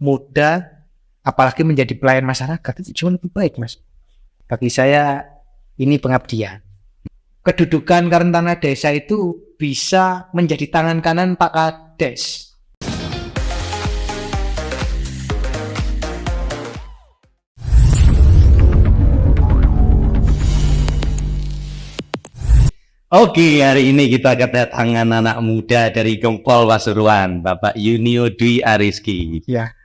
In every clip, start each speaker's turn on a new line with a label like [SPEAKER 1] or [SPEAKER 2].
[SPEAKER 1] muda, apalagi menjadi pelayan masyarakat, itu jauh lebih baik, Mas. Bagi saya ini pengabdian. Kedudukan Karang Taruna Desa itu bisa menjadi tangan kanan Pak Kades.
[SPEAKER 2] Oke, hari ini kita kedatangan anak muda dari Gempol Pasuruan, Bapak Yunio Dwi Ariski.
[SPEAKER 1] Ya.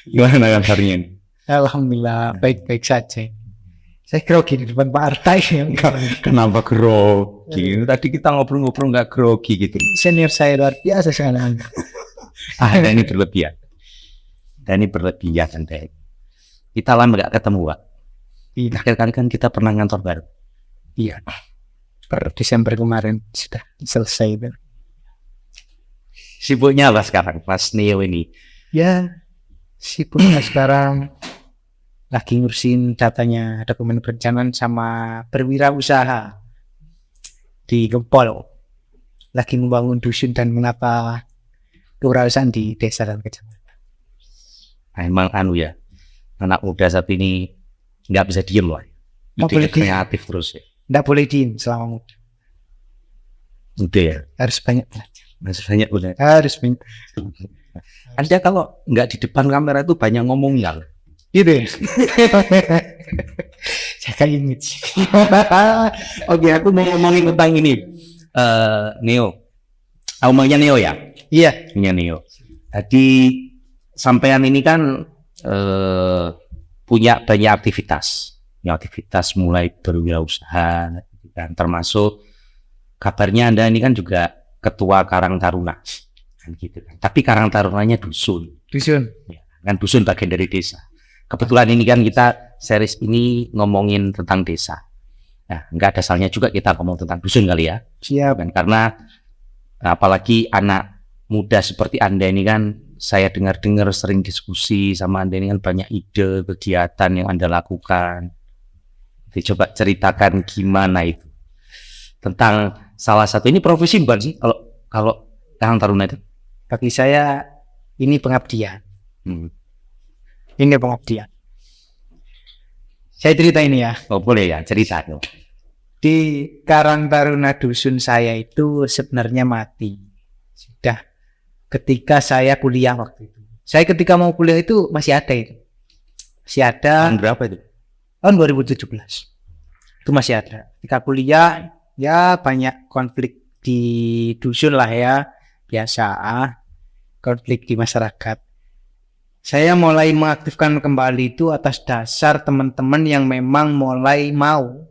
[SPEAKER 2] Gimana kabarnya?
[SPEAKER 1] Alhamdulillah baik-baik saja. Saya grogi di depan Pak Artai.
[SPEAKER 2] Kenapa grogi? Tadi kita ngobrol-ngobrol nggak grogi gitu.
[SPEAKER 1] Senior saya luar biasa sekarang.
[SPEAKER 2] Ini berlebihan. Dan ini berlebihan santai. Kita lama nggak ketemu, Pak. Akhir kali kan kita pernah ngantor bareng.
[SPEAKER 1] Iya. Per Desember kemarin sudah selesai itu.
[SPEAKER 2] Sibuknya apa sekarang, Mas Neo ini?
[SPEAKER 1] Ya, sibuknya sekarang lagi ngurusin datanya dokumen perencanaan sama berwirausaha di Gempol. Lagi membangun dusun dan menata kewirausahaan di desa dan kecamatan.
[SPEAKER 2] Nah, emang ya, anak muda saat ini nggak bisa diem loh. Ide kreatif terus ya.
[SPEAKER 1] Nggak boleh diem selama muda.
[SPEAKER 2] Udah ya.
[SPEAKER 1] Harus banyak belajar. Harus banyak.
[SPEAKER 2] Anda kalau nggak di depan kamera itu banyak ngomongnya.
[SPEAKER 1] Gitu ya. Jaga image.
[SPEAKER 2] Oke, aku mau ngomongin tentang ini. Neo. Ngomongnya Neo ya?
[SPEAKER 1] Iya.
[SPEAKER 2] Neo. Jadi sampean ini kan punya banyak aktivitas mulai berwirausaha dan termasuk kabarnya Anda ini kan juga ketua Karang Taruna kan gitu kan. Tapi Karang Tarunanya dusun ya, kan dusun bagian dari desa. Kebetulan ini kan kita series ini ngomongin tentang desa. Nah, nggak ada salahnya juga kita ngomong tentang dusun kali ya.
[SPEAKER 1] Siap.
[SPEAKER 2] Dan karena apalagi anak muda seperti Anda ini kan, saya dengar-dengar sering diskusi sama Anda ini kan banyak ide, kegiatan yang Anda lakukan. Jadi coba ceritakan gimana itu. Tentang salah satu, ini profesi bukan sih kalau Karang Taruna itu?
[SPEAKER 1] Bagi saya ini pengabdian. Ini pengabdian. Saya cerita ini ya.
[SPEAKER 2] Oh boleh ya, cerita.
[SPEAKER 1] Di Karang Taruna dusun saya itu sebenarnya mati. Sudah ketika saya kuliah waktu itu. Saya ketika mau kuliah itu masih ada itu. Masih ada.
[SPEAKER 2] Tahun berapa itu?
[SPEAKER 1] Tahun 2017. Itu masih ada. Ketika kuliah ya banyak konflik di dusun lah ya. Biasa konflik di masyarakat. Saya mulai mengaktifkan kembali itu atas dasar teman-teman yang memang mulai mau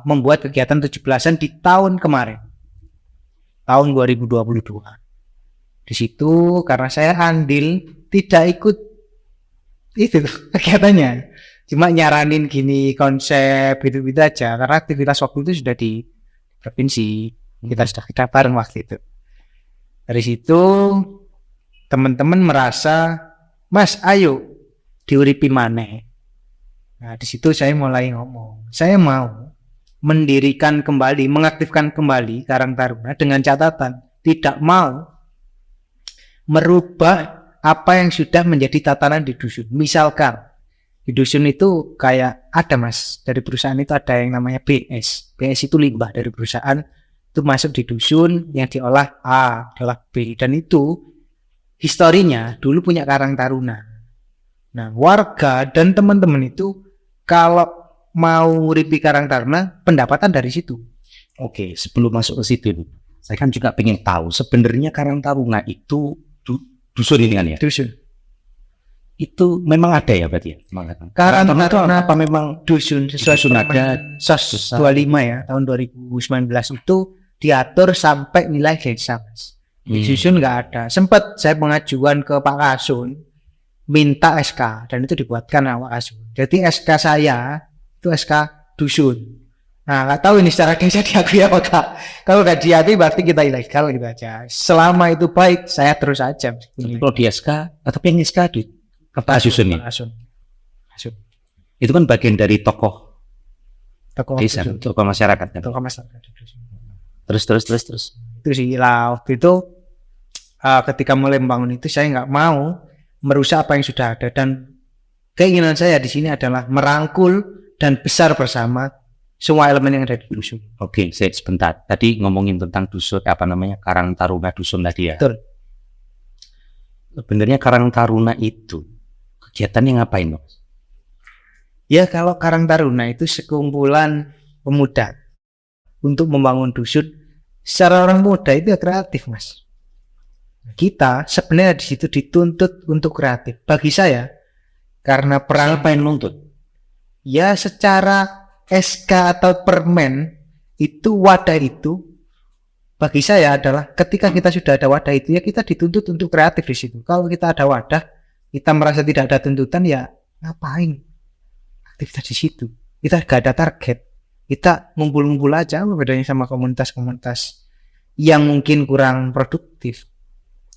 [SPEAKER 1] membuat kegiatan 17-an di tahun kemarin. Tahun 2022. Di situ karena saya andil tidak ikut itu kegiatannya, cuma nyaranin gini konsep gitu-gitu aja karena aktivitas waktu itu sudah di provinsi, kita bareng waktu itu. Dari situ teman-teman merasa, Mas ayo diuripi maneh. Nah di situ saya mulai ngomong, saya mau mendirikan kembali, mengaktifkan kembali Karang Taruna dengan catatan tidak mau merubah apa yang sudah menjadi tatanan di dusun. Misalkan di dusun itu kayak ada Mas, dari perusahaan itu ada yang namanya BS. BS itu limbah dari perusahaan, itu masuk di dusun yang diolah A, diolah B, dan itu historinya dulu punya Karang Taruna. Nah warga dan teman-teman itu kalau mau nguripi Karang Taruna pendapatan dari situ.
[SPEAKER 2] Oke, sebelum masuk ke situ nih, saya kan juga pengen tahu sebenarnya Karang Taruna itu dusun ini kan ya?
[SPEAKER 1] Dusun.
[SPEAKER 2] Itu memang ada ya berarti ya?
[SPEAKER 1] Karang Taruna
[SPEAKER 2] apa memang
[SPEAKER 1] dusun sesuai
[SPEAKER 2] dusun ada
[SPEAKER 1] SOS 25 ya tahun 2019 itu diatur sampai nilai desa Mas. Di dusun nggak ada. Sempat saya pengajuan ke Pak Kasun minta SK dan itu dibuatkan sama Pak Kasun. Jadi SK saya itu SK dusun. Nah nggak tahu ini secara desa diakui apa kak. Kalau nggak diakui berarti kita ilegal gitu aja. Selama itu baik saya terus aja.
[SPEAKER 2] Kalau di SK, tapi yang SK di Kepala Dusun nih. Itu kan bagian dari tokoh desa, tokoh masyarakat kan.
[SPEAKER 1] Tokoh masyarakat.
[SPEAKER 2] Terus.
[SPEAKER 1] Itu sih lah waktu itu ketika mulai membangun itu saya nggak mau merusak apa yang sudah ada, dan keinginan saya di sini adalah merangkul dan besar bersama semua elemen yang ada di dusun.
[SPEAKER 2] Oke, sebentar. Tadi ngomongin tentang dusun, Karang Taruna dusun tadi ya.
[SPEAKER 1] Betul.
[SPEAKER 2] Sebenarnya Karang Taruna itu kegiatannya ngapain, Mas?
[SPEAKER 1] Ya, kalau Karang Taruna itu sekumpulan pemuda untuk membangun dusun. Secara orang muda itu ya kreatif, Mas. Kita sebenarnya di situ dituntut untuk kreatif. Bagi saya, karena perang
[SPEAKER 2] Siapa yang nuntut?
[SPEAKER 1] ya secara SK atau permen itu, wadah itu bagi saya adalah ketika kita sudah ada wadah itu ya kita dituntut untuk kreatif di situ. Kalau kita ada wadah, kita merasa tidak ada tuntutan, ya ngapain aktivitas di situ? Kita gak ada target, kita ngumpul-ngumpul aja. Apa bedanya sama komunitas-komunitas yang mungkin kurang produktif?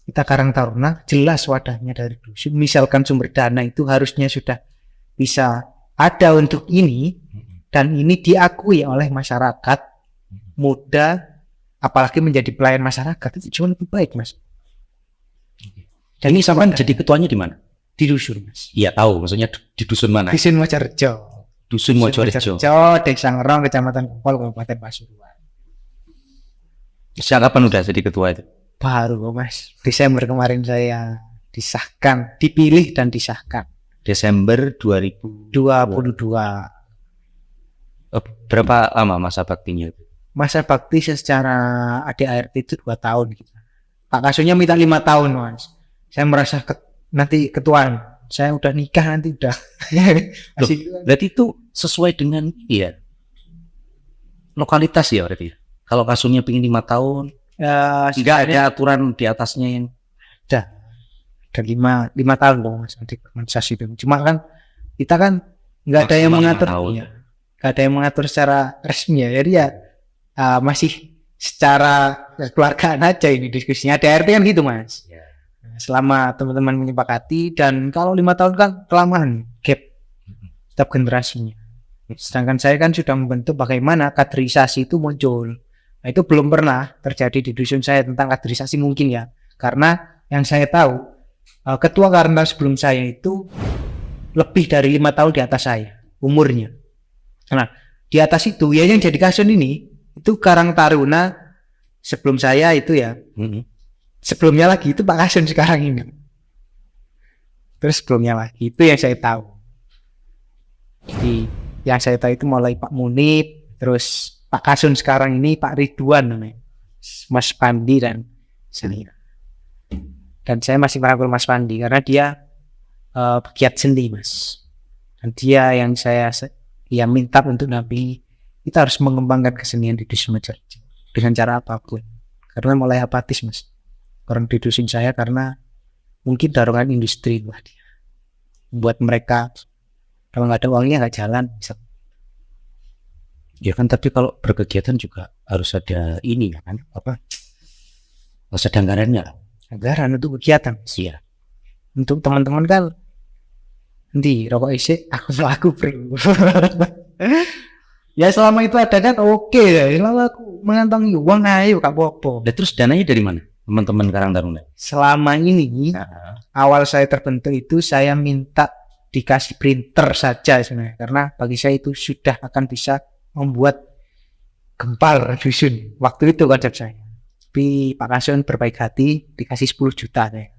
[SPEAKER 1] Kita Karang Taruna jelas wadahnya dari dusun. Misalkan sumber dana itu harusnya sudah bisa ada untuk ini, dan ini diakui oleh masyarakat muda, apalagi menjadi pelayan masyarakat, itu jauh lebih baik, Mas.
[SPEAKER 2] Dan ini sampean jadi ketuanya di mana?
[SPEAKER 1] Di dusun, Mas.
[SPEAKER 2] Iya tahu, maksudnya di dusun mana?
[SPEAKER 1] Dusun Mojorejo.
[SPEAKER 2] Dusun Mojorejo.
[SPEAKER 1] Desa Ngerong, Kecamatan Kupol, Kabupaten Pasuruan.
[SPEAKER 2] Sejak kapan udah jadi ketua itu?
[SPEAKER 1] Baru, Mas. Desember kemarin saya disahkan, dipilih dan disahkan.
[SPEAKER 2] Desember 2022.
[SPEAKER 1] 22.
[SPEAKER 2] Berapa lama masa baktinya itu?
[SPEAKER 1] Masa bakti secara ADART itu 2 tahun gitu. Pak Kasunya minta 5 tahun, Mas. Saya merasa nanti ketuaan. Saya udah nikah nanti udah.
[SPEAKER 2] Berarti itu sesuai dengan lokalitas ya berarti. Kalau Kasunya pingin 5 tahun, nggak ada aturan di atasnya yang
[SPEAKER 1] ada 5 tahun dong, Mas, nanti organisasi itu. Cuma kan kita kan nggak ada yang mengatur. Gak ada yang mengatur secara resmi ya, jadi ya masih secara keluargaan aja ini diskusinya. ADART kan gitu, Mas. Selama teman-teman menyepakati, dan kalau 5 tahun kan kelamaan gap setiap generasinya. Sedangkan saya kan sudah membentuk bagaimana kaderisasi itu muncul. Nah, itu belum pernah terjadi di dusun saya tentang kaderisasi mungkin ya, karena yang saya tahu ketua Karang sebelum saya itu lebih dari 5 tahun di atas saya umurnya. Nah, di atas itu ya yang jadi Kasun ini itu Karang Taruna sebelum saya itu ya. Sebelumnya lagi itu Pak Kasun sekarang ini. Terus sebelumnya lagi itu yang saya tahu. Jadi yang saya tahu itu mulai Pak Munib, terus Pak Kasun sekarang ini Pak Ridwan namanya. Mas Pandi dan saya. Dan saya masih merangkul Mas Pandi karena dia pegiat seni, Mas. Dan dia yang saya minta untuk nabi kita harus mengembangkan kesenian di dusun Mojorejo dengan cara apapun, karena mulai apatis, Mas, orang di dusun saya, karena mungkin dorongan industri lah dia buat mereka kalau nggak ada uangnya nggak jalan bisa. Ya kan, tapi kalau berkegiatan juga harus ada ini kan, harus ada anggaran untuk kegiatan. Iya, untuk teman-teman kan nanti rokok isi aku free. Ya selama itu ada kan oke ya. Selama aku mengantongi uang ayo gak apa-apa.
[SPEAKER 2] Dan terus dananya dari mana teman-teman Karang Taruna?
[SPEAKER 1] Selama ini awal saya terbentuk itu saya minta dikasih printer saja sebenarnya, karena bagi saya itu sudah akan bisa membuat gempal dusun. Waktu itu konsep saya. Tapi Pak Kasun berbaik hati dikasih 10 juta saya.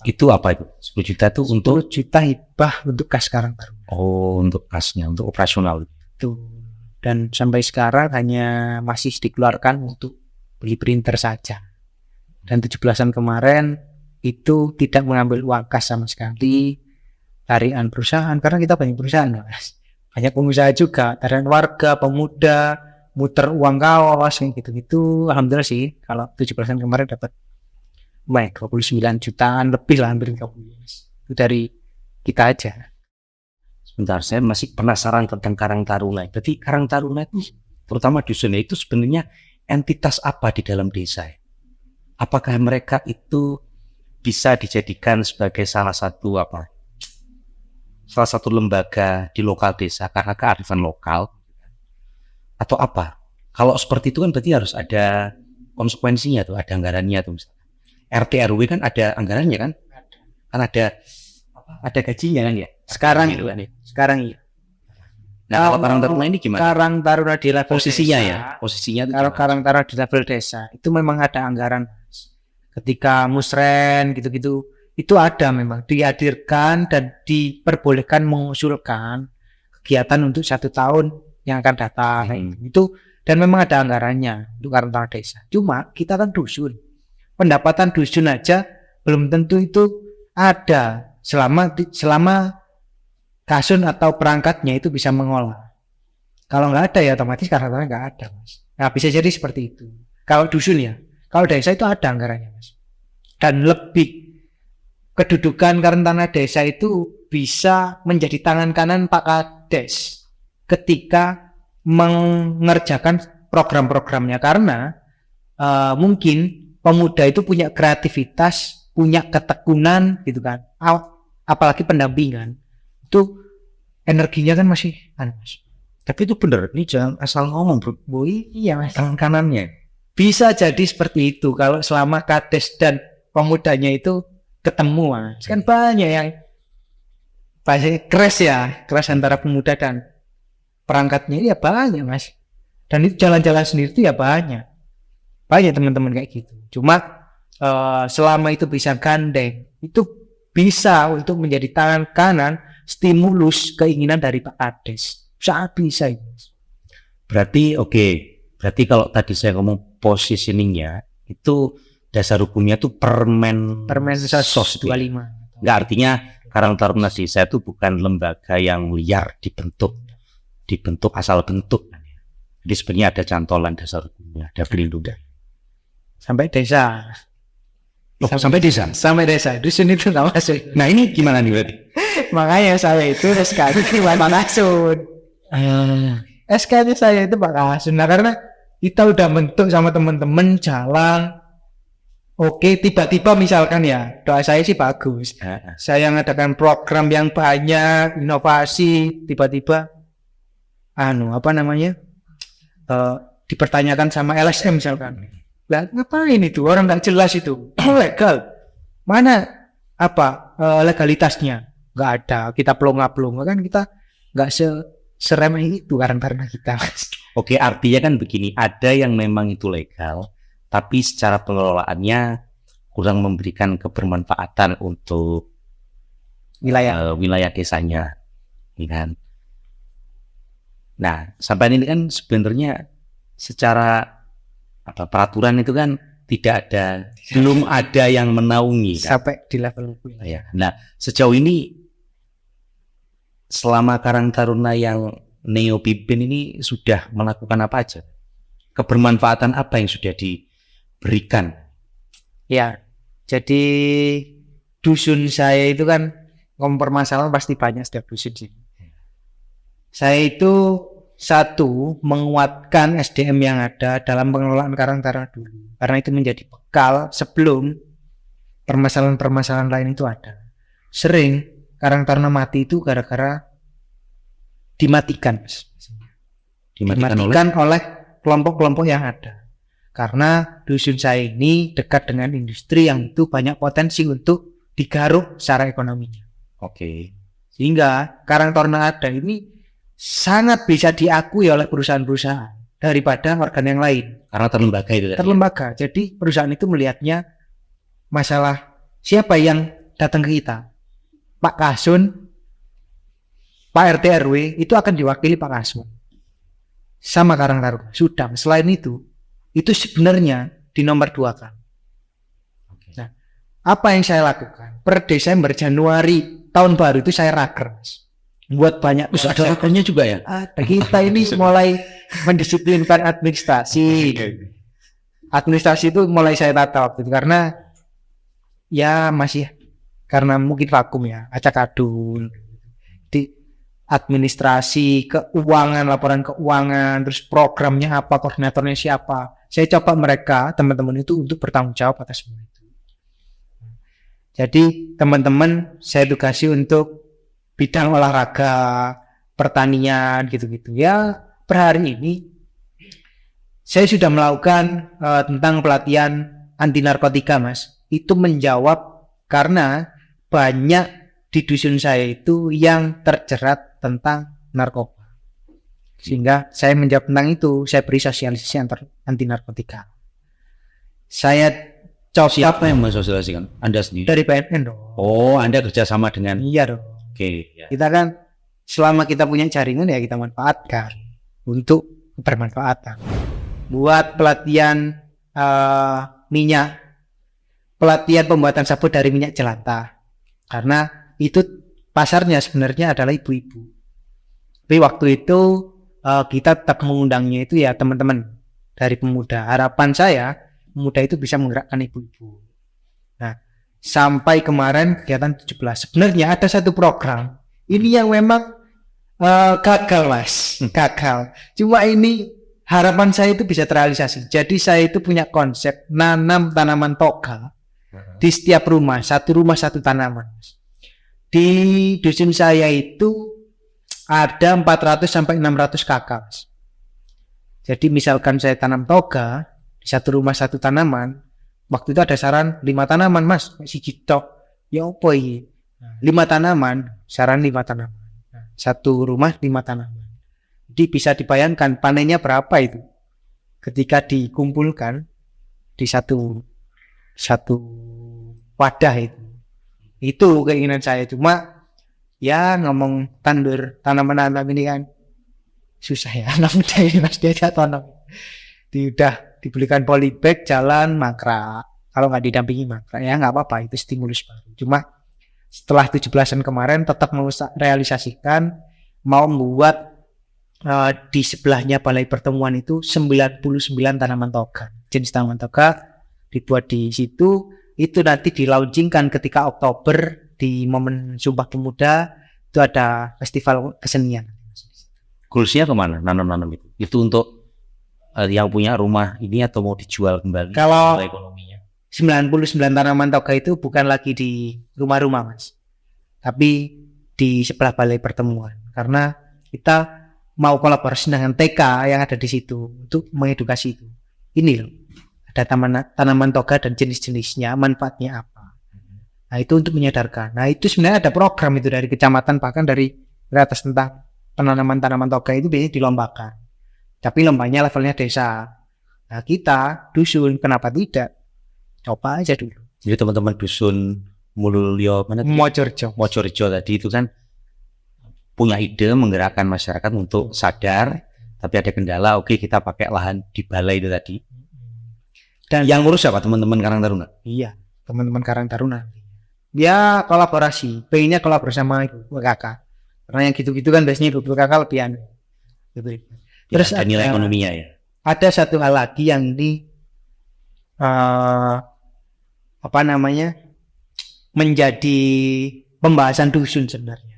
[SPEAKER 2] Itu apa itu? 10 juta itu untuk
[SPEAKER 1] 10 juta hibah untuk kas Karang Taruna.
[SPEAKER 2] Oh, untuk kasnya, untuk operasional
[SPEAKER 1] itu. Dan sampai sekarang hanya masih dikeluarkan untuk beli printer saja. Dan 17-an kemarin itu tidak mengambil uang kas sama sekali, tarian perusahaan, karena kita banyak perusahaan, Mas. Banyak pengusaha juga, tarian warga, pemuda, muter uang kaos gitu-gitu. Alhamdulillah sih kalau 17-an kemarin dapat 29 jutaan lebih lah, hampir 30. Itu dari kita aja.
[SPEAKER 2] Sebentar, saya masih penasaran tentang Karang Taruna. Jadi Karang Taruna itu, terutama dusunnya itu sebenarnya entitas apa di dalam desa? Apakah mereka itu bisa dijadikan sebagai salah satu lembaga di lokal desa karena kearifan lokal, atau apa? Kalau seperti itu kan berarti harus ada konsekuensinya tuh, ada anggarannya tuh misalnya. RT RW kan ada anggarannya kan? Kan ada gajinya kan ya?
[SPEAKER 1] Sekarang
[SPEAKER 2] Gitu kan ya.
[SPEAKER 1] sekarang iya.
[SPEAKER 2] Nah, kalau Karang Taruna ini gimana?
[SPEAKER 1] Karang Taruna di level
[SPEAKER 2] Posisinya
[SPEAKER 1] desa,
[SPEAKER 2] ya, posisinya itu
[SPEAKER 1] Kalau
[SPEAKER 2] gimana?
[SPEAKER 1] Karang Taruna di level desa itu memang ada anggaran. Ketika musren gitu-gitu itu ada memang dihadirkan dan diperbolehkan mengusulkan kegiatan untuk 1 tahun yang akan datang itu, dan memang ada anggarannya untuk Karang Taruna desa. Cuma kita kan dusun, pendapatan dusun aja belum tentu itu ada selama kasun atau perangkatnya itu bisa mengolah. Kalau nggak ada ya otomatis Karang Taruna nggak ada, Mas. Nah, bisa jadi seperti itu. Kalau dusun ya, kalau desa itu ada anggarannya, Mas. Dan lebih kedudukan Karang Taruna desa itu bisa menjadi tangan kanan Pak Kades ketika mengerjakan program-programnya, karena mungkin pemuda itu punya kreativitas, punya ketekunan gitu kan. Apalagi pendampingan. Itu energinya kan masih Mas.
[SPEAKER 2] Tapi itu bener, ini jangan asal ngomong bro.
[SPEAKER 1] Iya Mas.
[SPEAKER 2] Tangan kanannya.
[SPEAKER 1] Bisa jadi seperti itu kalau selama Kades dan pemudanya itu ketemu, Mas. Kan banyak yang keras antara pemuda dan perangkatnya ya banyak, Mas. Dan itu jalan-jalan sendiri itu ya banyak teman-teman kayak gitu. Cuma selama itu bisa gandeng, itu bisa untuk menjadi tangan kanan stimulus keinginan dari Pak Kades. Sangat bisa itu.
[SPEAKER 2] Berarti berarti kalau tadi saya ngomong positioningnya itu dasar hukumnya itu Permen
[SPEAKER 1] Sos 25.
[SPEAKER 2] Enggak, artinya Karang Taruna desa itu bukan lembaga yang liar dibentuk asal bentuk. Jadi sebenarnya ada cantolan dasar hukumnya, ada pelindungan.
[SPEAKER 1] Sampai desa.
[SPEAKER 2] Sampai desa.
[SPEAKER 1] Sampai desa. Dusun itu nggak masuk.
[SPEAKER 2] Nah ini gimana nih berarti?
[SPEAKER 1] Makanya saya itu SK-nya Pak Kasun. SK-nya saya itu Pak Kasun. Nah, karena kita udah bentuk sama teman-teman jalan. Oke, tiba-tiba misalkan ya, doa saya sih bagus. Saya ngadakan program yang banyak, inovasi, tiba-tiba dipertanyakan sama LSM misalkan. Lah ngapain itu? Orang nggak jelas itu. Legal. Mana legalitasnya? Nggak ada. Kita pelonga-pelonga kan, kita nggak seremeh itu karena kita.
[SPEAKER 2] Oke, artinya kan begini, ada yang memang itu legal, tapi secara pengelolaannya kurang memberikan kebermanfaatan untuk wilayah desanya, kan? Nah, sampai ini kan sebenarnya secara peraturan itu kan belum ada yang menaungi kan?
[SPEAKER 1] Sampai di level
[SPEAKER 2] wilayah. Nah, sejauh ini selama Karang Taruna yang Neo pimpin ini sudah melakukan apa aja? Kebermanfaatan apa yang sudah diberikan?
[SPEAKER 1] Ya, jadi dusun saya itu kan permasalahan pasti banyak setiap dusun sih. Saya itu menguatkan SDM yang ada dalam pengelolaan Karang Taruna dulu, karena itu menjadi bekal sebelum permasalahan-permasalahan lain itu ada. Sering Karang Taruna mati itu gara-gara dimatikan oleh kelompok-kelompok yang ada. Karena dusun saya ini dekat dengan industri yang itu banyak potensi untuk digaruk secara ekonominya.
[SPEAKER 2] Oke.
[SPEAKER 1] Sehingga Karang Taruna ada ini sangat bisa diakui oleh perusahaan-perusahaan daripada organ yang lain.
[SPEAKER 2] Karena terlembaga itu.
[SPEAKER 1] Terlembaga. Jadi perusahaan itu melihatnya masalah siapa yang datang ke kita. Pak Kasun, Pak RT RW itu akan diwakili Pak Kasun sama Karang Taruna. Sudah. Selain itu sebenarnya di nomor 2 kan. Nah, apa yang saya lakukan? Per Desember, Januari tahun baru itu saya raker, Mas. Buat banyak.
[SPEAKER 2] Terus ada rakernya juga ya?
[SPEAKER 1] Kita ini mulai mendisiplinkan administrasi. Administrasi itu mulai saya tata waktu itu karena ya masih karena mungkin vakum ya, acak adul. Di administrasi, keuangan, laporan keuangan, terus programnya apa, koordinatornya siapa. Saya coba mereka, teman-teman itu untuk bertanggung jawab atas semua itu. Jadi teman-teman saya edukasi untuk bidang olahraga, pertanian, gitu-gitu. Ya, per hari ini saya sudah melakukan tentang pelatihan anti narkotika, Mas. itu menjawab karena banyak di dusun saya itu yang terjerat tentang narkoba. Sehingga saya menjawab tentang itu, saya beri sosialisasi anti narkotika. Saya coba.
[SPEAKER 2] Siapa yang mensosialisasikan? Anda sendiri?
[SPEAKER 1] Dari BNN dong.
[SPEAKER 2] Oh, Anda kerjasama dengan.
[SPEAKER 1] Iya dong.
[SPEAKER 2] Oke. Ya.
[SPEAKER 1] Kita kan selama kita punya jaringan ya kita manfaatkan untuk bermanfaatan. Buat pelatihan minyak, pelatihan pembuatan sabun dari minyak jelantah. Karena itu pasarnya sebenarnya adalah ibu-ibu. Tapi waktu itu kita tetap mengundangnya itu ya teman-teman dari pemuda. Harapan saya pemuda itu bisa menggerakkan ibu-ibu. Nah, sampai kemarin kegiatan 17. Sebenarnya ada satu program ini yang memang gagal mas, gagal. Cuma ini harapan saya itu bisa terrealisasi. Jadi saya itu punya konsep nanam tanaman toga di setiap rumah satu tanaman. Di dusun saya itu ada 400 sampai 600 kakak. Jadi misalkan saya tanam toga di satu rumah satu tanaman, waktu itu ada saran 5 tanaman mas, si tok. Ya apa ini? 5 tanaman, saran 5 tanaman. Satu rumah 5 tanaman. Jadi bisa dibayangkan panennya berapa itu ketika dikumpulkan di satu wadah itu. Itu keinginan saya. Cuma ya ngomong tandur tanaman ini kan susah ya. Anak muda ini mas diajak tanam. Udah dibelikan polybag jalan makra. Kalau nggak didampingi makra ya nggak apa-apa, itu stimulus baru. Cuma setelah 17-an kemarin tetap mau realisasikan, mau membuat di sebelahnya balai pertemuan itu 99 tanaman toga. Jenis tanaman toga dibuat di situ, itu nanti dilaunchingkan ketika Oktober di momen Sumpah Pemuda, itu ada festival kesenian.
[SPEAKER 2] Goalsnya kemana nanam-nanam itu? Itu untuk yang punya rumah ini atau mau dijual kembali?
[SPEAKER 1] Kalau
[SPEAKER 2] ekonominya
[SPEAKER 1] 99 tanaman toga itu bukan lagi di rumah-rumah mas, tapi di sebelah balai pertemuan, karena kita mau kolaborasi dengan TK yang ada di situ untuk mengedukasi itu. Ini loh, ada tanaman toga dan jenis-jenisnya, manfaatnya apa. Nah itu untuk menyadarkan. Nah itu sebenarnya ada program itu dari kecamatan, bahkan dari atas tentang penanaman tanaman toga itu biasanya dilombakan. Tapi lombanya levelnya desa. Nah kita dusun kenapa tidak? Coba aja dulu.
[SPEAKER 2] Jadi teman-teman dusun Mululyo mana? Mojorjo tadi itu kan punya ide menggerakkan masyarakat untuk sadar, tapi ada kendala. Oke, kita pakai lahan di balai itu tadi. Dan yang ngurus siapa? Teman-teman Karang Taruna?
[SPEAKER 1] Iya, teman-teman Karang Taruna. Ya kolaborasi, pengennya kolaborasi sama ibu kakak. Karena yang gitu-gitu kan biasanya ibu kakak lebih aneh. Terus
[SPEAKER 2] ada nilai ekonominya ya.
[SPEAKER 1] Ada satu hal lagi yang ini menjadi pembahasan dusun sebenarnya.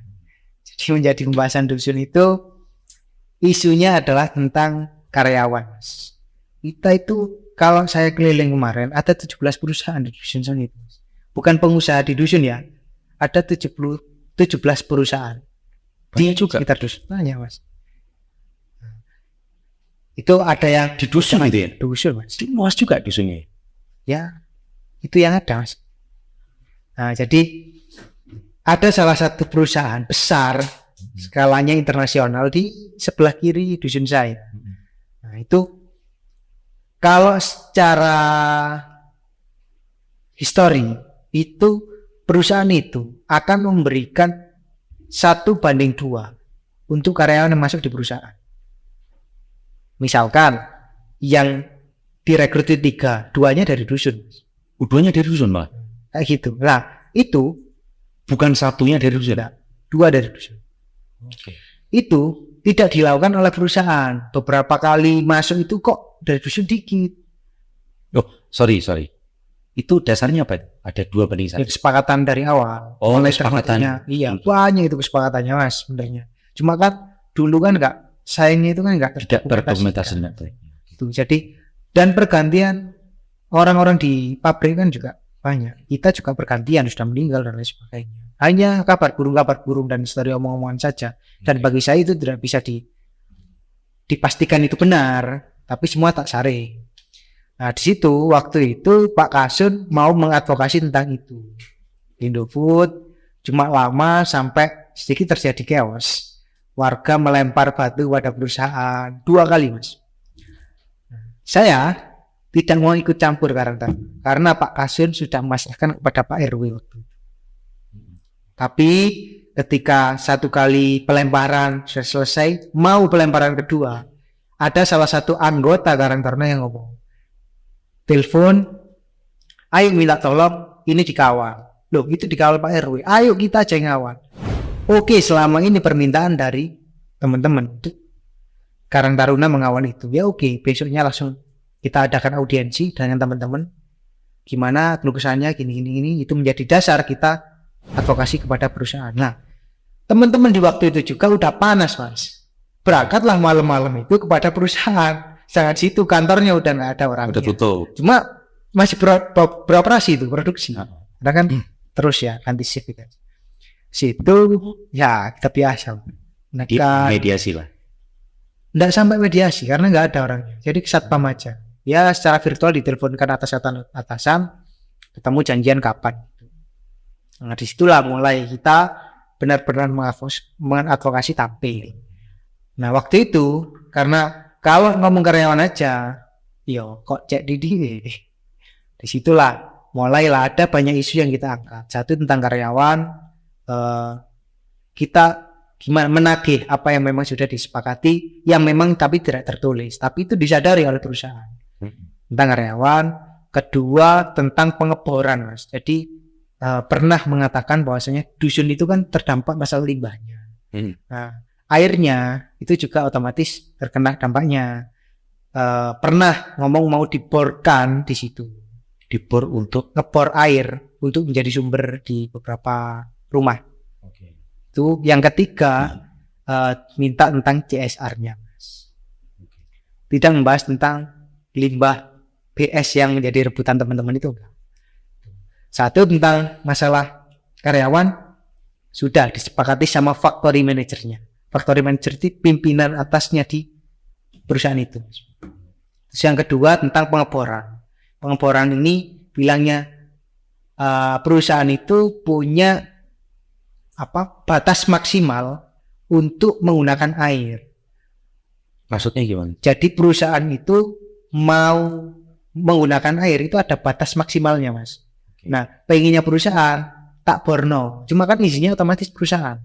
[SPEAKER 1] Jadi menjadi pembahasan dusun itu isunya adalah tentang karyawan. Kita itu kalau saya keliling kemarin ada 17 perusahaan di dusun sana itu. Bukan pengusaha di dusun ya. Ada 17 perusahaan.
[SPEAKER 2] Banyak juga
[SPEAKER 1] sekitar dusun. Banyak mas. Itu ada yang
[SPEAKER 2] di dusun itu ya?
[SPEAKER 1] Dusun mas.
[SPEAKER 2] Di luas juga dusunnya.
[SPEAKER 1] Ya, itu yang ada mas. Nah jadi ada salah satu perusahaan besar skalanya internasional di sebelah kiri dusun saya. Nah itu kalau secara histori itu perusahaan itu akan memberikan 1:2 untuk karyawan yang masuk di perusahaan. Misalkan yang direkrut 3, 2-nya dari dusun.
[SPEAKER 2] 2-nya dari dusun malah?
[SPEAKER 1] Kayak gitu. Nah itu
[SPEAKER 2] bukan 1-nya dari dusun?
[SPEAKER 1] 2 dari dusun.
[SPEAKER 2] Okay.
[SPEAKER 1] Itu tidak dilakukan oleh perusahaan. Beberapa kali masuk itu kok dari dusun dikit.
[SPEAKER 2] Oh, sorry. Itu dasarnya apa? Ada 2 banding 1.
[SPEAKER 1] Kesepakatan dari awal.
[SPEAKER 2] Oh, kesepakatan.
[SPEAKER 1] Iya, banyak itu kesepakatannya mas sebenarnya. Cuma kan dulu kan sayangnya itu kan
[SPEAKER 2] tidak terdokumentasi.
[SPEAKER 1] Itu jadi dan pergantian orang-orang di pabrik kan juga banyak. Kita juga pergantian sudah meninggal dan lain sebagainya. Hanya kabar burung dan story omong-omongan saja. Dan bagi saya itu tidak bisa dipastikan itu benar, tapi semua tak saring. Nah, di situ waktu itu Pak Kasun mau mengadvokasi tentang itu. Indofood cuma lama sampai sedikit terjadi chaos. Warga melempar batu pada perusahaan 2 kali, Mas. Saya tidak mau ikut campur karena Pak Kasun sudah memasrahkan kepada Pak RW waktu itu. Tapi ketika 1 kali pelemparan sudah selesai, mau pelemparan kedua, ada salah satu anggota Karang Taruna yang ngomong, telepon, ayo minta tolong, ini dikawal. Loh, itu dikawal Pak RW, ayo kita aja yang ngawal. Oke, selama ini permintaan dari teman-teman Karang Taruna mengawal itu, ya oke, besoknya langsung kita adakan audiensi dengan teman-teman, gimana keluh kesahnya gini, itu menjadi dasar kita advokasi kepada perusahaan. Nah, teman-teman di waktu itu juga udah panas, Mas. Berangkatlah malam-malam itu kepada perusahaan. Sangat situ kantornya udah nggak ada orangnya.
[SPEAKER 2] Udah tutup.
[SPEAKER 1] Cuma masih beroperasi itu produksi. Karena kan terus ya ganti shift gitu. Situ ya kita biasa. Nah,
[SPEAKER 2] mediasi lah.
[SPEAKER 1] Nggak sampai mediasi karena nggak ada orangnya. Jadi satpam aja. Ya secara virtual diteleponkan atasan, ketemu janjian kapan. Nah, disitulah mulai kita benar-benar mengadvokasi tampil. Nah, waktu itu karena kalau ngomong karyawan aja, yo kok cek Didi. Disitulah mulailah ada banyak isu yang kita angkat. Satu tentang karyawan, kita gimana menagih apa yang memang sudah disepakati, yang memang tapi tidak tertulis, tapi itu disadari oleh perusahaan. Tentang karyawan. Kedua tentang pengeboran, Mas. Jadi pernah mengatakan bahwasanya dusun itu kan terdampak masalah limbahnya. Nah, airnya itu juga otomatis terkena dampaknya. Pernah ngomong mau diborkan di situ.
[SPEAKER 2] Dibor untuk
[SPEAKER 1] ngebor air untuk menjadi sumber di beberapa rumah. Itu yang ketiga, minta tentang CSR-nya, Mas. Tidak membahas tentang limbah BS yang menjadi rebutan teman-teman itu. Satu tentang masalah karyawan sudah disepakati sama factory manajernya. Factory manager itu pimpinan atasnya di perusahaan itu. Terus yang kedua tentang pengeboran. Pengeboran ini bilangnya perusahaan itu punya batas maksimal untuk menggunakan air.
[SPEAKER 2] Maksudnya gimana?
[SPEAKER 1] Jadi perusahaan itu mau menggunakan air itu ada batas maksimalnya, Mas. Nah, pengennya perusahaan tak borno, cuma kan isinya otomatis perusahaan.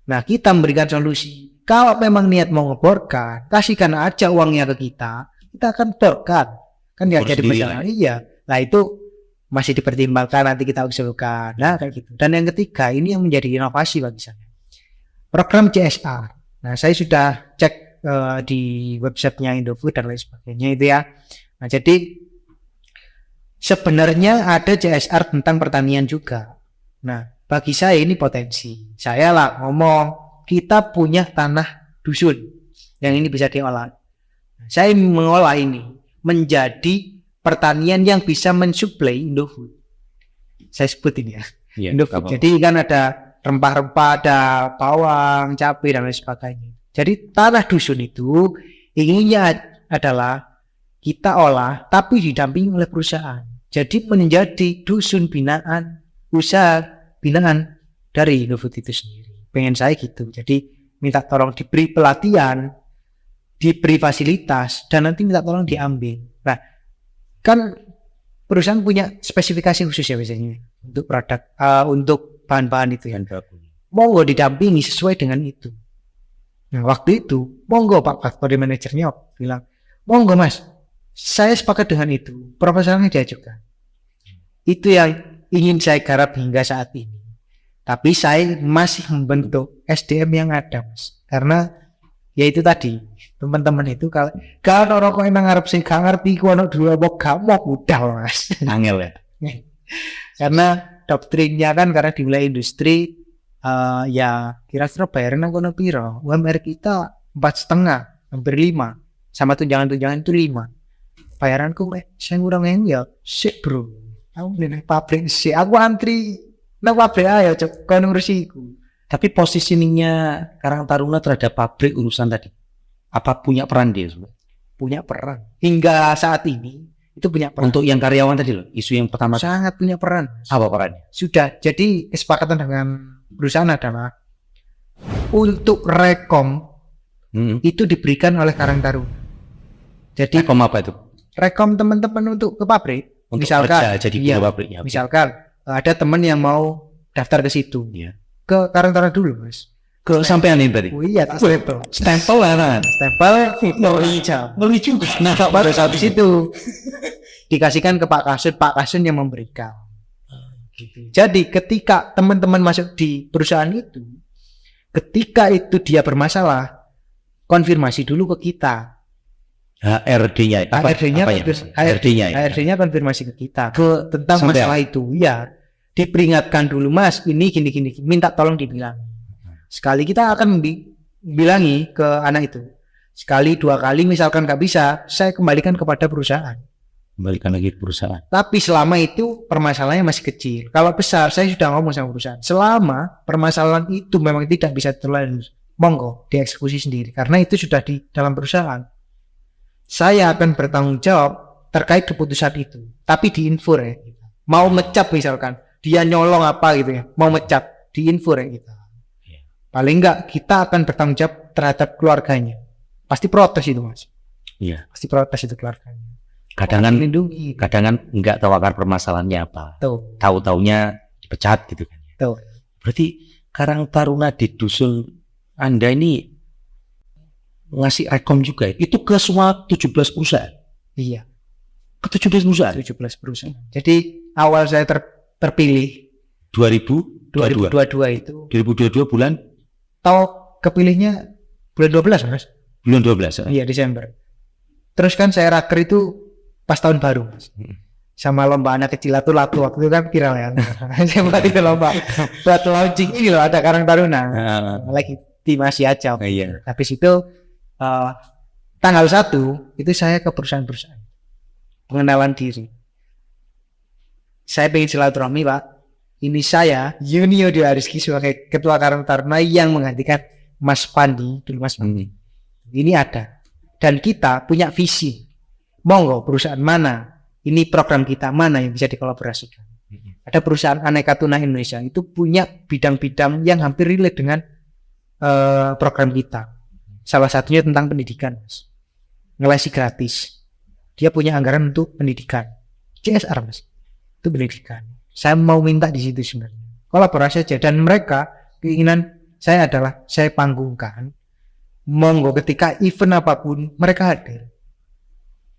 [SPEAKER 1] Nah, kita memberikan solusi. Kalau memang niat mau ngeborkan, kasihkan aja uangnya ke kita akan borkan. Kan ya jadi masalah. Iya. Nah, itu masih dipertimbangkan, nanti kita usulkan. Nah, kayak gitu. Dan yang ketiga, ini yang menjadi inovasi bagi saya. Program CSR. Nah, saya sudah cek di websitenya Indofood dan lain sebagainya itu ya. Nah, jadi sebenarnya ada CSR tentang pertanian juga. Nah, bagi saya ini potensi. Saya lah ngomong, kita punya tanah dusun yang ini bisa diolah. Saya mengolah ini menjadi pertanian yang bisa mensuplai Indofood. Saya sebutin ya. Indofood. Jadi kan ada rempah-rempah, ada bawang, cabai dan lain sebagainya. Jadi tanah dusun itu inginnya adalah kita olah tapi didampingi oleh perusahaan. Jadi menjadi dusun binaan, usaha binaan dari Indofood itu sendiri. Pengen saya gitu. Jadi minta tolong diberi pelatihan, diberi fasilitas, dan nanti minta tolong diambil. Nah, kan perusahaan punya spesifikasi khusus ya biasanya untuk produk, untuk bahan-bahan itu ya. Monggo didampingi sesuai dengan itu. Nah, waktu itu monggo Pak Factory Managernya bilang, monggo Mas, saya sepakat dengan itu, proposalnya diajukan. Itu yang ingin saya garap hingga saat ini. Tapi saya masih membentuk SDM yang ada, Mas. Karena ya itu tadi, teman-teman itu kalau orang kok emang ngarep sing gak ngerti ku ono dua bok gak mau budal, Mas.
[SPEAKER 2] Angel ya.
[SPEAKER 1] Karena doktrinnya kan karena di wilayah industri ya kira-kira bayaran nang kono piro? UMR kita 4,5, hampir 5. Sama tunjangan-tunjangan itu 5. Bayaranku saya ngurang ya, sik bro. Aku ning pabrik sik, aku antri nang pabrik ayo cok kono ngurusiku.
[SPEAKER 2] Tapi positioningnya Karang Taruna terhadap pabrik urusan tadi, apa punya peran dia?
[SPEAKER 1] Punya peran. Hingga saat ini Itu punya peran.
[SPEAKER 2] Untuk yang karyawan tadi loh, isu yang pertama
[SPEAKER 1] Sangat punya peran.
[SPEAKER 2] apa perannya?
[SPEAKER 1] Sudah. Jadi kesepakatan dengan perusahaan adalah untuk rekom itu diberikan oleh Karang Taruna. Jadi
[SPEAKER 2] Rekom apa itu?
[SPEAKER 1] rekom teman-teman untuk ke pabrik.
[SPEAKER 2] Untuk
[SPEAKER 1] Misalkan,
[SPEAKER 2] kerja jadi
[SPEAKER 1] iya,
[SPEAKER 2] buruh pabrik ya.
[SPEAKER 1] misalkan ada teman yang mau daftar ke situ,
[SPEAKER 2] Iya.
[SPEAKER 1] ke Karang Taruna dulu, Mas.
[SPEAKER 2] Kalau sampean ini tadi.
[SPEAKER 1] Oh iya, tak stempel.
[SPEAKER 2] Stempel lah.
[SPEAKER 1] Stempel, jam.
[SPEAKER 2] Ngeri juga. Nah,
[SPEAKER 1] Baru habis itu dikasihkan ke Pak Kasun yang memberikan. Jadi ketika teman-teman masuk di perusahaan itu, ketika itu dia bermasalah, konfirmasi dulu ke kita.
[SPEAKER 2] HRD-nya apa? HRD-nya.
[SPEAKER 1] HRD-nya konfirmasi ke kita tentang
[SPEAKER 2] Sampai
[SPEAKER 1] masalah itu. Ya, diperingatkan dulu, Mas, ini gini, minta tolong dibilang. Sekali kita akan bilangi ke anak itu. Sekali, 2 kali misalkan nggak bisa, saya kembalikan kepada perusahaan.
[SPEAKER 2] Kembalikan lagi ke perusahaan.
[SPEAKER 1] Tapi selama itu permasalahannya masih kecil. Kalau besar, saya sudah ngomong sama perusahaan. Selama permasalahan itu memang tidak bisa terlalu, monggo dieksekusi sendiri. Karena itu sudah di dalam perusahaan. Saya akan bertanggung jawab terkait keputusan itu. Tapi diinfo ya. Mau mecat misalkan, dia nyolong apa gitu ya, mau mecat, diinfo ya kita. Paling enggak kita akan bertanggung jawab terhadap keluarganya. Pasti protes itu, Mas.
[SPEAKER 2] Iya.
[SPEAKER 1] Pasti protes itu keluarganya.
[SPEAKER 2] Kadang
[SPEAKER 1] Lindungi.
[SPEAKER 2] kan nggak tahu akar permasalahannya apa.
[SPEAKER 1] Tuh.
[SPEAKER 2] Tahu-taunya dipecat gitu kan.
[SPEAKER 1] Tuh.
[SPEAKER 2] Berarti Karang Taruna di dusun Anda ini ngasih rekom juga ya? Itu ke semua 17 perusahaan?
[SPEAKER 1] Iya.
[SPEAKER 2] Ke 17 perusahaan?
[SPEAKER 1] 17 perusahaan. Jadi awal saya terpilih
[SPEAKER 2] 2022
[SPEAKER 1] itu
[SPEAKER 2] 2022 bulan
[SPEAKER 1] kepilihnya bulan 12, Mas.
[SPEAKER 2] bulan 12 ya?
[SPEAKER 1] Iya, Desember. Terus kan saya raker itu pas tahun baru, Mas. Sama lomba anak kecil itu waktu itu kan viral ya. Saya buat itu lomba buat launching ini loh, ada Karang Taruna. Lagi di masih aja.
[SPEAKER 2] Iya.
[SPEAKER 1] Habis itu tanggal 1 itu saya ke perusahaan-perusahaan pengenalan diri. Saya pengen silaturahmi, Pak. Ini saya Yunio Dwi sebagai ketua Karang Taruna yang menggantikan Mas Pandi dulu, Mas Pandi. Ini ada dan kita punya visi. Monggo perusahaan mana, ini program kita mana yang bisa dikolaborasikan. Ada perusahaan Aneka Tuna Indonesia itu punya bidang-bidang yang hampir relate dengan program kita. Salah satunya tentang pendidikan, Mas. Ngelesi gratis. Dia punya anggaran untuk pendidikan. CSR, Mas. Itu pendidikan. Saya mau minta di situ sebenarnya. Kolaborasi aja, dan mereka keinginan saya adalah saya panggungkan. Monggo ketika event apapun mereka hadir.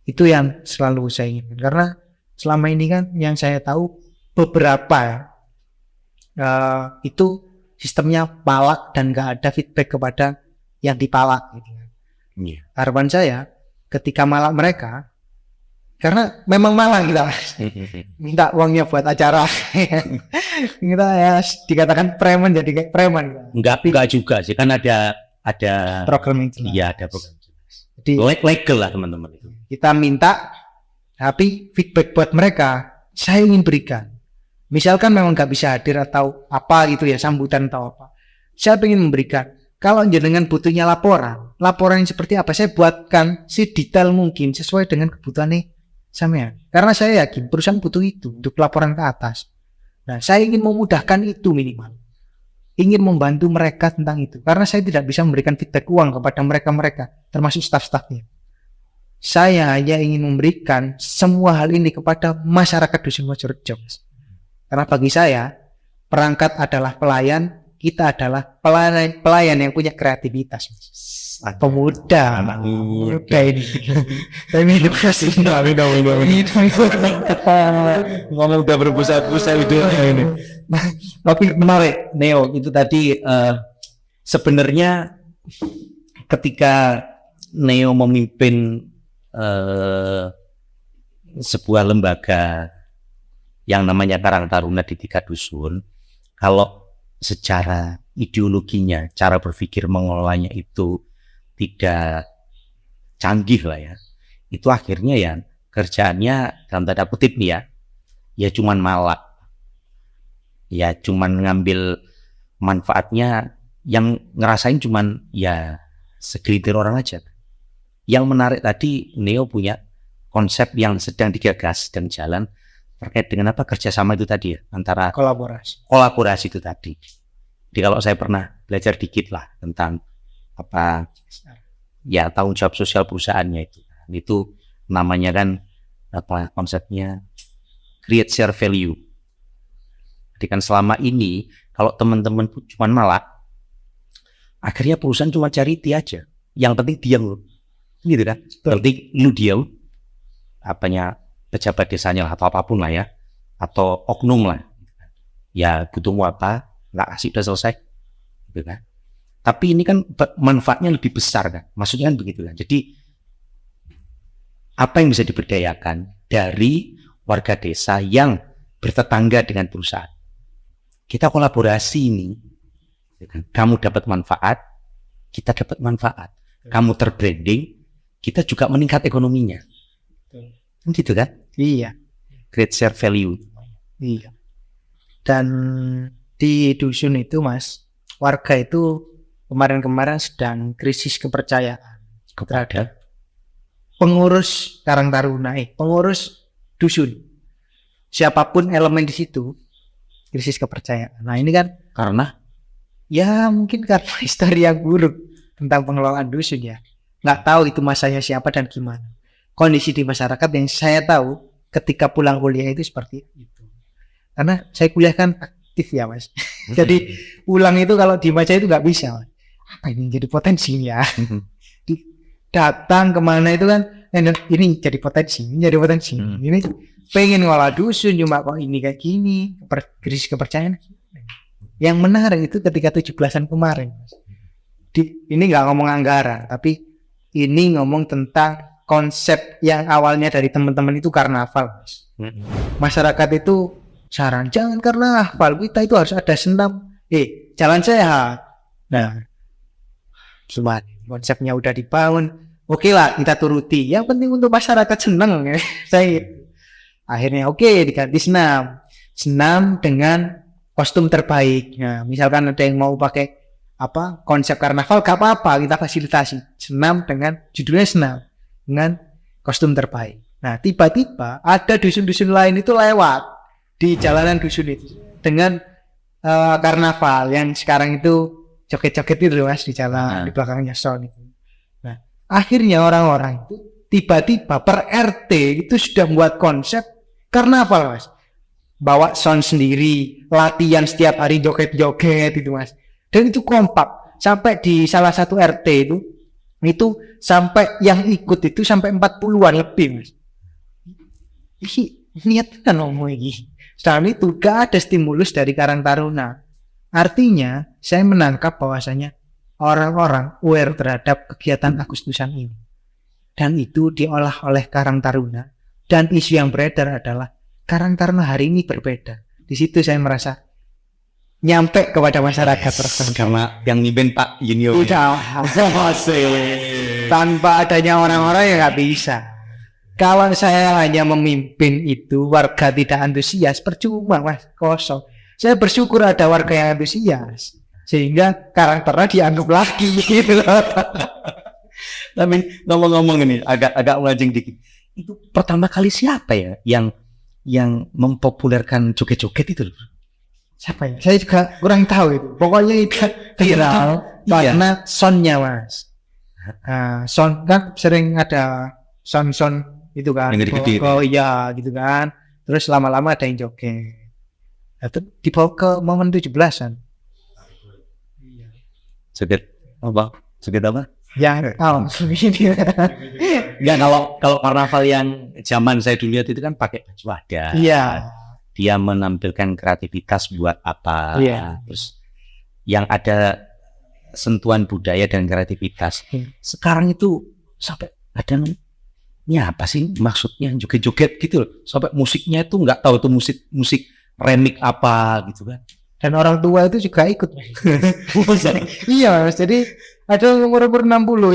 [SPEAKER 1] Itu yang selalu saya inginkan. Karena selama ini kan yang saya tahu beberapa itu sistemnya palak dan gak ada feedback kepada yang dipalak gitu.
[SPEAKER 2] Yeah.
[SPEAKER 1] Harapan saya ketika malak mereka, karena memang malang kita minta uangnya buat acara kita ya dikatakan preman jadi kayak preman.
[SPEAKER 2] Enggak juga sih, kan ada
[SPEAKER 1] program yang jelas.
[SPEAKER 2] Iya, ada program jelas.
[SPEAKER 1] Jadi
[SPEAKER 2] legal lah teman-teman itu.
[SPEAKER 1] kita minta, tapi feedback buat mereka saya ingin berikan. Misalkan memang nggak bisa hadir atau apa gitu ya, sambutan atau apa, saya ingin memberikan. Kalau jenengan butuhnya laporan yang seperti apa, saya buatkan sedetail mungkin sesuai dengan kebutuhannya sampean. Karena saya yakin perusahaan butuh itu untuk laporan ke atas. Nah, saya ingin memudahkan itu minimal. Ingin membantu mereka tentang itu. Karena saya tidak bisa memberikan feedback uang kepada mereka, termasuk staf-stafnya. Saya hanya ingin memberikan semua hal ini kepada masyarakat Dusun Wojorejo. Karena bagi saya, perangkat adalah pelayan, kita adalah pelayan yang punya kreativitas. Pemuda,
[SPEAKER 2] anak muda
[SPEAKER 1] ini. Tapi itu kasih.
[SPEAKER 2] Ngomong udah berbusa-busa itu ini.
[SPEAKER 1] Tapi menarik, Neo, itu tadi
[SPEAKER 2] Sebenarnya ketika Neo memimpin sebuah lembaga yang namanya Karang Taruna di tingkat dusun, kalau secara ideologinya, cara berpikir mengelolanya itu tidak canggih lah ya, itu akhirnya ya kerjaannya dalam tanda kutip nih ya cuman malak, ya cuman ngambil manfaatnya, yang ngerasain cuman ya segelintir orang aja. Yang menarik tadi, Neo punya konsep yang sedang digagas dan jalan terkait dengan apa kerjasama itu tadi ya, antara kolaborasi itu tadi. Jadi kalau saya pernah belajar dikit lah tentang apa ya tanggung jawab sosial perusahaannya itu namanya kan apa konsepnya create share value. Jadi kan selama ini kalau teman-teman cuma malak, akhirnya perusahaan cuma charity aja. Yang penting diam loh, gitu kan? Yang penting lu diam, apanya pejabat desanya lah, atau apapun lah ya, atau oknum lah. Ya butuh apa, nggak kasih udah selesai, gitu kan? Tapi ini kan manfaatnya lebih besar kan? Maksudnya kan begitu kan? Jadi apa yang bisa diberdayakan dari warga desa yang bertetangga dengan perusahaan? Kita kolaborasi ini, kamu dapat manfaat, kita dapat manfaat. Kamu terbranding, kita juga meningkat ekonominya. Gitu kan?
[SPEAKER 1] Iya.
[SPEAKER 2] Create share value.
[SPEAKER 1] Iya. Dan di dusun itu Mas, warga itu kemarin-kemarin sedang krisis kepercayaan terhadap pengurus Karang Taruna, pengurus dusun. Siapapun elemen di situ, krisis kepercayaan. Nah ini kan
[SPEAKER 2] karena
[SPEAKER 1] ya mungkin karena histori yang buruk tentang pengelolaan dusun ya. Nggak tahu itu masanya siapa dan gimana. Kondisi di masyarakat yang saya tahu ketika pulang kuliah itu seperti itu. Karena saya kuliah kan aktif ya Mas. Jadi pulang itu kalau di Maja itu nggak bisa Mas. Apa ini jadi potensinya? Datang kemana itu kan ini jadi potensi, ini jadi potensi. Ini pengen ngolah dusun cuma kok ini kayak gini, krisis kepercayaan. Yang menarik itu ketika 17-an kemarin. Ini nggak ngomong anggaran, tapi ini ngomong tentang konsep yang awalnya dari teman-teman itu karnaval. Masyarakat itu saran jangan karnaval, kita itu harus ada senam. Jalan sehat. Nah, cuma konsepnya udah dibangun. Oke lah, kita turuti. Yang penting untuk masyarakat senang ya. Saya akhirnya diganti senam. Senam dengan kostum terbaik. Nah, misalkan ada yang mau pakai konsep karnaval, gak apa-apa, kita fasilitasi. Senam dengan judulnya senam dengan kostum terbaik. Nah, tiba-tiba ada dusun-dusun lain itu lewat di jalanan dusun itu dengan karnaval yang sekarang itu joget-joget itu Mas di jalan di belakangnya sound itu. Nah, akhirnya orang-orang itu tiba-tiba per RT itu sudah membuat konsep karnaval Mas. Bawa sound sendiri, latihan setiap hari joget-joget itu Mas. Dan itu kompak sampai di salah satu RT itu sampai yang ikut itu sampai 40-an lebih Mas. Niat kan ngomong ini. Setelah itu gak ada stimulus dari Karang Taruna. Artinya saya menangkap bahwasanya orang-orang aware terhadap kegiatan Agustusan ini. Dan itu diolah oleh Karang Taruna. Dan isu yang beredar adalah Karang Taruna hari ini berbeda. Di situ saya merasa nyampe kepada masyarakat.
[SPEAKER 2] Karena yang mimpin Pak Yunio.
[SPEAKER 1] Tanpa adanya orang-orang yang nggak bisa. Kalau saya hanya memimpin itu warga tidak antusias, percuma Mas, kosong. Saya bersyukur ada warga yang antusias sehingga Karang Taruna dianggap lagi gitu loh.
[SPEAKER 2] Tapi ngomong-ngomong ini agak melenceng dikit. Itu pertama kali siapa ya yang mempopulerkan joget-joget itu?
[SPEAKER 1] Siapa ya? Saya juga kurang tahu itu. Pokoknya itu viral karena soundnya Mas. Sound kan sering ada sound itu kan. Oh iya gitu kan. Terus lama-lama ada yang joget. Itu dibawa ke momen 17-an.
[SPEAKER 2] Joget apa?
[SPEAKER 1] Ya, begini.
[SPEAKER 2] Enggak, kalau karnaval yang zaman saya dulu lihat itu kan pakai baju adat.
[SPEAKER 1] Iya.
[SPEAKER 2] Dia menampilkan kreativitas buat apa.
[SPEAKER 1] Iya.
[SPEAKER 2] Terus yang ada sentuhan budaya dan kreativitas. Sekarang itu sampai ada ini apa sih maksudnya joget-joget gitu loh. Sampai musiknya itu nggak tahu itu musik remix apa gitu kan.
[SPEAKER 1] Dan orang tua itu juga ikut. Iya Mas, jadi ada umur 60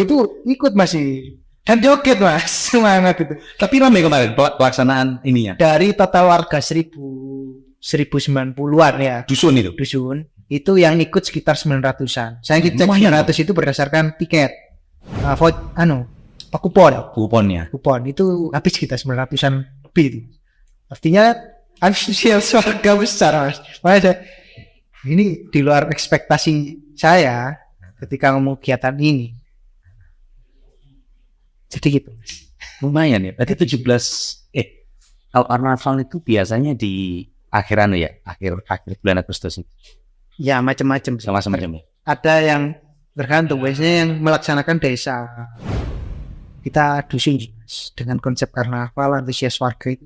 [SPEAKER 1] itu ikut masih dan joget Mas, semangat itu.
[SPEAKER 2] Tapi ramai kemarin pelaksanaan ininya.
[SPEAKER 1] Dari total warga 1090-an ya.
[SPEAKER 2] Dusun
[SPEAKER 1] itu yang ikut sekitar 900-an. Saya cek 900 itu berdasarkan tiket.
[SPEAKER 2] kuponnya.
[SPEAKER 1] Kupon itu habis kita 900-an lebih itu. Artinya antusias warga besar Mas. Makanya ini di luar ekspektasi saya ketika ngomong kegiatan ini. Jadi gitu.
[SPEAKER 2] Lumayan ya. Berarti 17 kalau karnaval itu biasanya di akhiran ya, akhir bulan Agustus.
[SPEAKER 1] Ya macam-macam.
[SPEAKER 2] Sama-sama ya.
[SPEAKER 1] Ada yang tergantung, biasanya yang melaksanakan desa. Kita dusun Mas, dengan konsep karnaval antusias warga itu.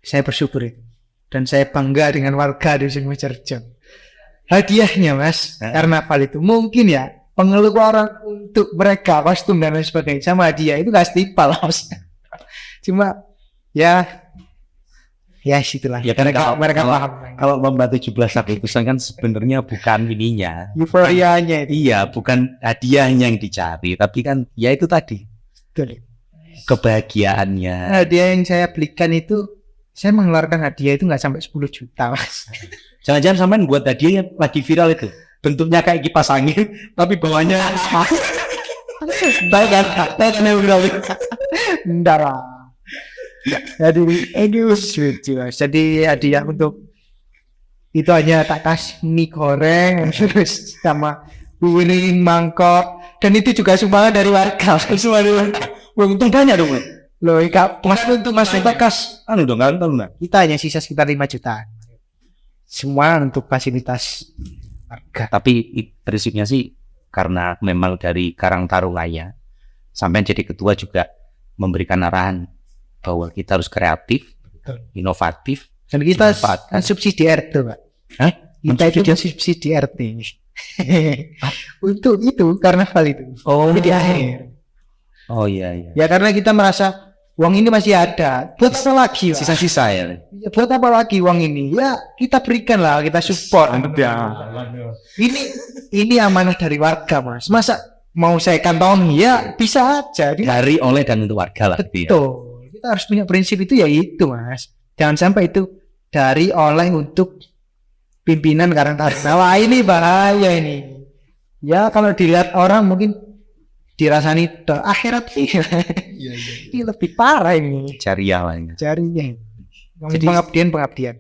[SPEAKER 1] Saya bersyukur itu. Dan saya bangga dengan warga dusun Mojorejo. Hadiahnya Mas, karnaval itu mungkin ya pengeluaran untuk mereka kostum dan lain sebagainya sama hadiah itu gak setimpal Mas. Cuma ya situlah.
[SPEAKER 2] Ya kan
[SPEAKER 1] mereka paham.
[SPEAKER 2] Kalau lomba 17 Agustusan kan sebenarnya bukan ininya.
[SPEAKER 1] Euforianya itu.
[SPEAKER 2] Iya, bukan hadiahnya yang dicari, tapi kan ya itu tadi.
[SPEAKER 1] Betul.
[SPEAKER 2] Kebahagiaannya.
[SPEAKER 1] Hadiah yang saya belikan itu, saya mengeluarkan hadiah itu nggak sampai 10 juta Mas.
[SPEAKER 2] Jangan-jangan sampean buat hadiah yang lagi viral itu. Bentuknya kayak kipas angin, tapi bawahnya
[SPEAKER 1] Bentar lah. Jadi hadiah untuk itu hanya tak kasih mie goreng terus sama piring mangkok dan itu juga sumbangan dari warga. Semua dari warga.
[SPEAKER 2] untung banyak dong.
[SPEAKER 1] Loh, Mas untuk Mas Takas
[SPEAKER 2] Dong kan
[SPEAKER 1] kita hanya sisa sekitar 5 juta. Semua untuk fasilitas warga.
[SPEAKER 2] Tapi prinsipnya sih karena memang dari Karang Tarunanya sampai jadi ketua juga memberikan arahan bahwa kita harus kreatif, inovatif,
[SPEAKER 1] dan kita
[SPEAKER 2] manfaatkan.
[SPEAKER 1] subsidi RT Pak.
[SPEAKER 2] Hah?
[SPEAKER 1] Kita itu subsidi RT untuk itu karnaval itu. Di akhir.
[SPEAKER 2] Oh iya.
[SPEAKER 1] Ya karena kita merasa uang ini masih ada. Buat apa lagi? Pak?
[SPEAKER 2] Sisa-sisa ya.
[SPEAKER 1] Ya, buat apa lagi uang ini? Ya kita berikan lah, kita support. Ini amanah dari warga Mas. Masa mau saya kantongi ya bisa aja.
[SPEAKER 2] Dari, oleh dan untuk warga lah.
[SPEAKER 1] Betul. Kita harus punya prinsip itu ya itu Mas. Jangan sampai itu dari oleh untuk pimpinan Karang Taruna. Wah ini bahaya ini. Ya kalau dilihat orang mungkin dirasani akhirat sih. Ini lebih parah ini.
[SPEAKER 2] Jariah lah.
[SPEAKER 1] Jarinya. Jadi pengabdian.